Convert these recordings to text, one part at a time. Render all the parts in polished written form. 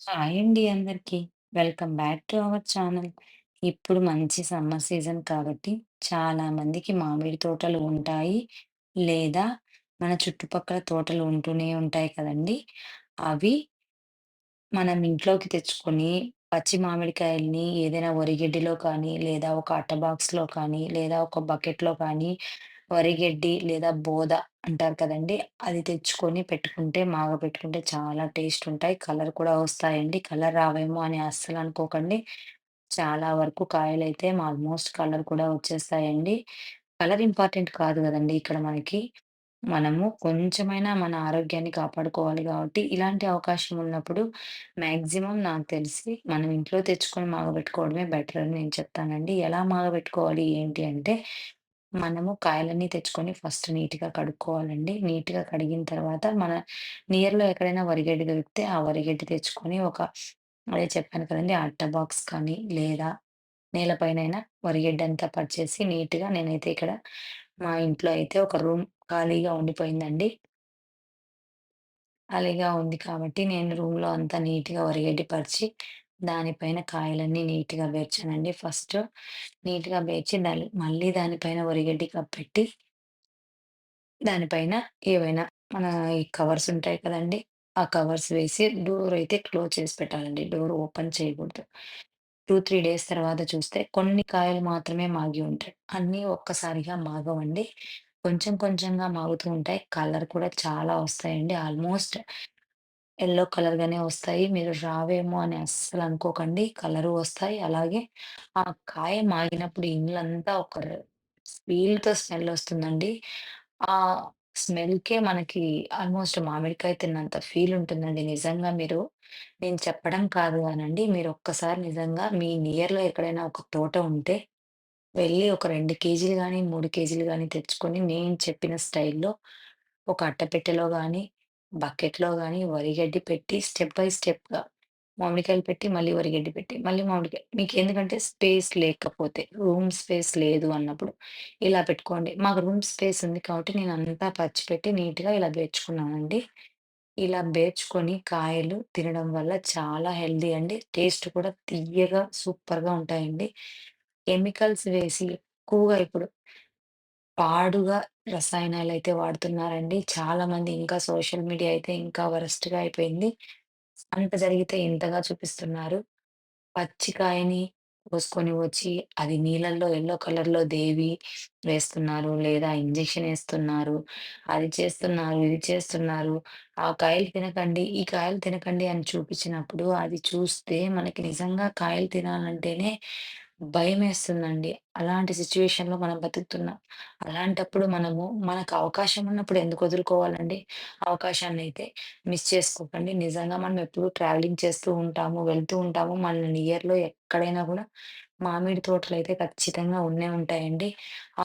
Hi అండి అందరికి. Welcome back to our channel. ఇప్పుడు మంచి సమ్మర్ సీజన్ కాబట్టి చాలా మందికి మామిడి తోటలు ఉంటాయి. లేదా మన చుట్టుపక్కల తోటలు ఉంటూనే ఉంటాయి కదండీ! అవి మనం ఇంట్లోకి తెచ్చుకొని పచ్చి మామిడికాయల్ని ఏదైనా వరిగడ్డిలో కానీ, లేదా ఒక అట్ట బాక్స్‌లో కానీ, లేదా ఒక బకెట్‌లో కానీ వరిగడ్డి లేదా బోద అంటారు కదండీ! అది తెచ్చుకొని పెట్టుకుంటే మాగబెట్టుకుంటే చాలా టేస్ట్ ఉంటాయి. కలర్ కూడా వస్తాయండి. కలర్ రావేమో అని అస్సలు అనుకోకండి. చాలా వరకు కాయలైతే ఆల్మోస్ట్ కలర్ కూడా వచ్చేస్తాయండి. కలర్ ఇంపార్టెంట్ కాదు గదండీ ఇక్కడ మనకి. మనము కొంచెమైనా మన ఆరోగ్యాన్ని కాపాడుకోవాలి గాబట్టి, ఇలాంటి అవకాశం ఉన్నప్పుడు మాక్సిమం నాకు తెలిసి మనం ఇంట్లో తెచ్చుకొని మాగబెట్టుకోవడమే బెటర్ అని నేను చెప్తానండి. ఎలా మాగబెట్టుకోవాలి ఏంటి అంటే, మనము కాయలన్నీ తెచ్చుకొని ఫస్ట్ నీట్‌గా కడుక్కోవాలండి. నీట్‌గా కడిగిన తర్వాత మన నియర్‌లో ఎక్కడైనా వరిగడ్డి దొరికితే ఆ వరిగడ్డి తెచ్చుకొని అదే చెప్పాను కదండీ! ఆ అట్ట బాక్స్ కానీ లేదా నేల పైనైనా వరిగడ్డంతా పరిచేసి నీట్‌గా నేనైతే ఇక్కడ మా ఇంట్లో అయితే ఒక రూమ్ ఖాళీగా ఉండిపోయిందండి. ఖాళీగా ఉంది కాబట్టి నేను రూమ్‌లో అంతా నీట్‌గా వరిగడ్డి పరిచి, దానిపైన కాయలన్నీ నీట్‌గా పేర్చానండి. ఫస్ట్ నీట్‌గా పేర్చి మళ్ళీ దానిపైన వరిగడ్డి కప్పెట్టి, దానిపైన ఏవైనా మన ఈ కవర్స్ ఉంటాయి కదండీ! ఆ కవర్స్ వేసి డోర్ అయితే క్లోజ్ చేసి పెట్టాలండి. డోర్ ఓపెన్ చేయకూడదు. 2, 3 డేస్ తర్వాత చూస్తే కొన్ని కాయలు మాత్రమే మాగి ఉంటాయి. అన్నీ ఒక్కసారిగా మాగవండి. కొంచెం కొంచెంగా మాగుతూ ఉంటాయి. కలర్ కూడా చాలా వస్తాయండి. ఆల్మోస్ట్ యెల్లో కలర్‌గానే వస్తాయి. మీరు రావేమో అని అస్సలు అనుకోకండి. కలరు వస్తాయి. అలాగే ఆ కాయ మాగినప్పుడు ఇల్లంతా ఒక ఫీల్‌తో స్మెల్ వస్తుందండి. ఆ స్మెల్‌కే మనకి ఆల్మోస్ట్ మామిడికాయ తిన్నంత ఫీల్ ఉంటుందండి. నిజంగా నేను చెప్పడం కాదు గానండి. మీరు ఒక్కసారి నిజంగా మీ నియర్‌లో ఎక్కడైనా ఒక తోట ఉంటే వెళ్ళి ఒక 2 కేజీలు గాని, 3 కేజీలు గాని తెచ్చుకొని నేను చెప్పిన స్టైల్‌లో ఒక అట్టపెట్టెలో గాని, బకెట్‌లో గాని వరిగడ్డి పెట్టి స్టెప్ బై స్టెప్‌గా మామిడికాయలు పెట్టి, మళ్ళీ వరిగడ్డి పెట్టి, మళ్ళీ మామిడికాయ మీకెందుకంటే స్పేస్ లేకపోతే, రూమ్ స్పేస్ లేదు అన్నప్పుడు ఇలా పెట్టుకోండి. మాకు రూమ్ స్పేస్ ఉంది కాబట్టి నేనంతా పచ్చిపెట్టి నీట్‌గా ఇలా పేర్చుకున్నానండి. ఇలా బేర్చుకొని కాయలు తినడం వల్ల చాలా హెల్తీ అండి. టేస్ట్ కూడా తియ్యగా సూపర్‌గా ఉంటాయండి. కెమికల్స్ వేసి ఎక్కువగా ఇప్పుడు పాడుగా రసాయనాలైతే వాడుతున్నారండి. చాలా మంది ఇంకా సోషల్ మీడియా అయితే ఇంకా వరస్ట్‌గా అయిపోయింది. అంత జరిగితే ఇంతగా చూపిస్తున్నారు. పచ్చికాయని కోసుకొని వచ్చి అది నీళ్ళల్లో యెల్లో కలర్‌లో దేవి వేస్తున్నారు. లేదా ఇంజెక్షన్ ఏస్తున్నారు. అది చేస్తున్నారు, ఇది చేస్తున్నారు. ఆ కాయలు తినకండి, ఈ కాయలు తినకండి అని చూపించినప్పుడు అది చూస్తే మనకి నిజంగా కాయలు తినాలంటేనే భయమేస్తుందండి. అలాంటి సిట్యుయేషన్‌లో మనం బతుకుతున్నాం. అలాంటప్పుడు మనకు అవకాశం ఉన్నప్పుడు ఎందుకు వదులుకోవాలండి? అవకాశాన్నయితే మిస్ చేసుకోకండి. నిజంగా మనం ఎప్పుడు ట్రావెలింగ్ చేస్తూ ఉంటాము, వెళ్తూ ఉంటాము. మన నియర్‌లో ఎక్కడైనా గూడా మామిడి తోటలైతే ఖచ్చితంగా ఉండే ఉంటాయండి.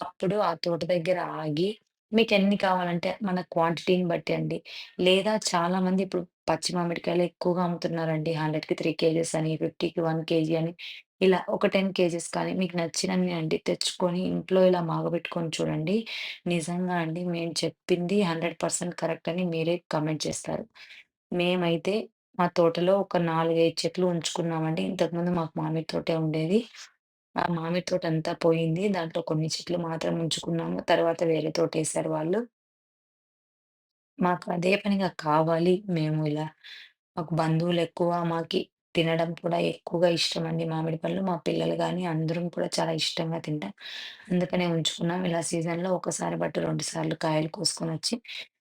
అప్పుడు ఆ తోట దగ్గర ఆగి మీకెన్ని కావాలంటే మన క్వాంటిటీని బట్టి అండి. లేదా చాలామంది ఇప్పుడు పచ్చి మామిడికాయలు ఎక్కువగా అమ్ముతున్నారండి. 100కి 3 కేజెస్ అని, 50కి 1 కేజీ అని ఇలా ఒక 10 కేజెస్ కానీ మీకు నచ్చినన్ని అండి తెచ్చుకొని ఇంట్లో ఇలా మాగబెట్టుకొని చూడండి. నిజంగా అండి మేము చెప్పింది 100% కరెక్ట్ అని మీరే కామెంట్ చేస్తారు. మేమైతే మా తోటలో ఒక 4, 5 చెట్లు ఉంచుకున్నామండి. ఇంతకుముందు మాకు మామిడి తోటే ఉండేది. ఆ మామిడి తోటంతా పోయింది. దాంట్లో కొన్ని చెట్లు మాత్రం ఉంచుకున్నాము. తర్వాత వేరే తోటేసారు వాళ్ళు. మాకు అదే పనిగా కావాలి. మాకు బంధువులెక్కువ. తినడం కూడా ఎక్కువగా ఇష్టమండి మామిడి పళ్ళు. మా పిల్లలు గాని అందరం కూడా చాలా ఇష్టంగా తింటాం. అందుకనే ఉంచుకున్నాం. ఇలా సీజన్‌లో ఒకసారి బట్టి 2 సార్లు కాయలు కోసుకొనొచ్చి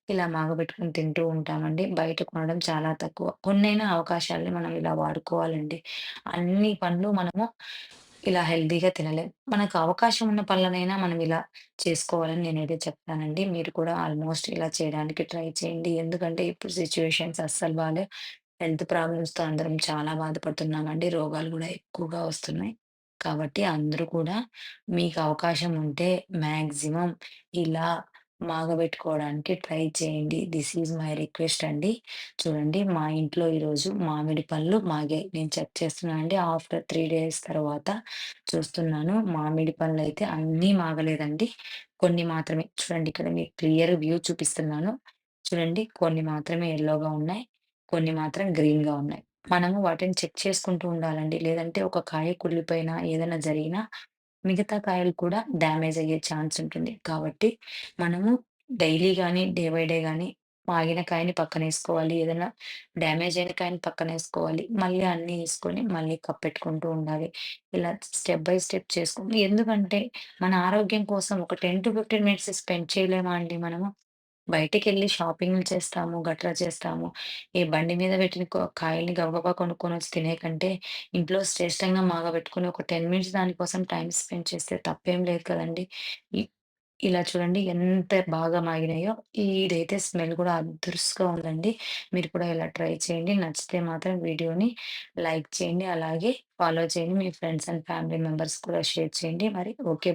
ఇలా మాగబెట్టుకొని తింటూ ఉంటామండి. బయట కొనడం చాలా తక్కువ. కొన్నైనా అవకాశాల్ని మనం ఇలా వాడుకోవాలండి. అన్ని పండ్లు మనము ఇలా హెల్తీగా తినలేం. మనకు అవకాశం ఉన్న పళ్ళనైనా మనం ఇలా చేసుకోవాలని నేనైతే చెప్తానండి. మీరు కూడా ఆల్మోస్ట్ ఇలా చేయడానికి ట్రై చేయండి. ఎందుకంటే ఇప్పుడు సిట్యుయేషన్స్ అస్సలు బాలేవు. హెల్త్ ప్రాబ్లమ్స్‌తో అందరం చాలా బాధపడుతున్నామండి. రోగాలు గూడా ఎక్కువగా వస్తున్నాయి. కాబట్టి అందరూ కూడా మీకు అవకాశం ఉంటే మాక్సిమం ఇలా మాగబెట్టుకోవడానికి ట్రై చేయండి. దిస్ ఈజ్ మై రిక్వెస్ట్ అండి. చూడండి మా ఇంట్లో ఈరోజు మామిడి పళ్ళు మాగాయి. నేను చెక్ చేస్తున్నానండి. ఆఫ్టర్ 3 డేస్ తర్వాత చూస్తున్నాను. మామిడి పళ్ళైతే అన్నీ మాగలేదండి. కొన్ని మాత్రమే. చూడండి ఇక్కడ మీకు క్లియర్ వ్యూ చూపిస్తున్నాను. చూడండి కొన్ని మాత్రమే యెల్లోగా ఉన్నాయి. కొన్ని మాత్రం గ్రీన్‌గా ఉన్నాయి. మనము వాటిని చెక్ చేసుకుంటూ ఉండాలండి. లేదంటే ఒక కాయ కుళ్ళిపోయినా, ఏదైనా జరిగినా మిగతా కాయలు కూడా డ్యామేజ్ అయ్యే ఛాన్స్ ఉంటుంది. కాబట్టి మనము డైలీ గాని, డే బై డే గాని మాగిన కాయని పక్కనేసుకోవాలి. ఏదైనా డ్యామేజ్ అయిన కాయని పక్కనేసుకోవాలి. మళ్ళీ అన్నీ ఏసుకొని మళ్ళీ కప్పెట్టుకుంటూ ఉండాలి. ఇలా స్టెప్ బై స్టెప్ చేసుకుంటూ ఎందుకంటే మన ఆరోగ్యం కోసం ఒక 10-15 మినిట్స్ స్పెండ్ చేయలేమా అండి మనము? బయటికెళ్ళి షాపింగ్‌లు చేస్తాము, గట్రా చేస్తాము. ఈ బండి మీద పెట్టిన కాయల్ని గబగబా కొనుక్కొనొచ్చి తినే కంటే, ఇంట్లో శ్రేష్టంగా మాగబెట్టుకొని ఒక 10 మినిట్స్ దానికోసం టైమ్ స్పెండ్ చేస్తే తప్పేం లేదు కదండీ! ఇ ఇలా చూడండి ఎంత బాగా మాగినాయో. ఇదైతే స్మెల్ కూడా అదుర్స్‌గా ఉందండి. మీరు కూడా ఇలా ట్రై చేయండి. నచ్చితే మాత్రం వీడియోని లైక్ చేయండి. అలాగే ఫాలో చేయండి. మీ ఫ్రెండ్స్ అండ్ ఫ్యామిలీ మెంబర్స్ కూడా షేర్ చేయండి. మరి ఓకే.